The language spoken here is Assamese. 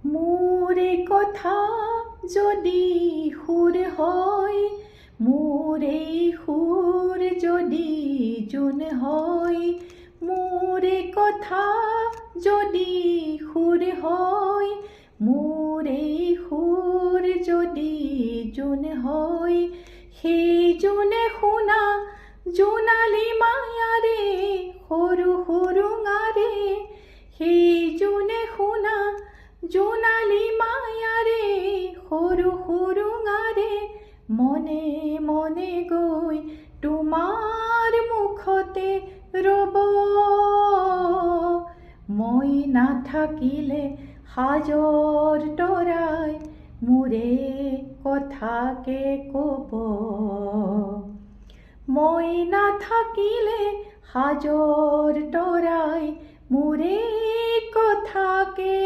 মোৰে কথা যদি সুৰ হয়, মোৰে সুৰ যদি জোন হয়, মোৰে কথা যদি সুৰ হয়, মোৰে সুৰ যদি জোন হয়, সেই জোনে শুনা জোনালী মায়াৰে সৰু সুৰুঙাৰে, সেই জোনে শুনা জোনালী মায়াৰে সৰু সুৰুঙাৰে, মনে মনে গৈ তোমাৰ মুখতে ৰ'ব। মই নাথাকিলে সাজৰ তৰাই মোৰে কথাকে ক'ব। মই নাথাকিলে সাজৰ তৰাই মোৰে কথাকে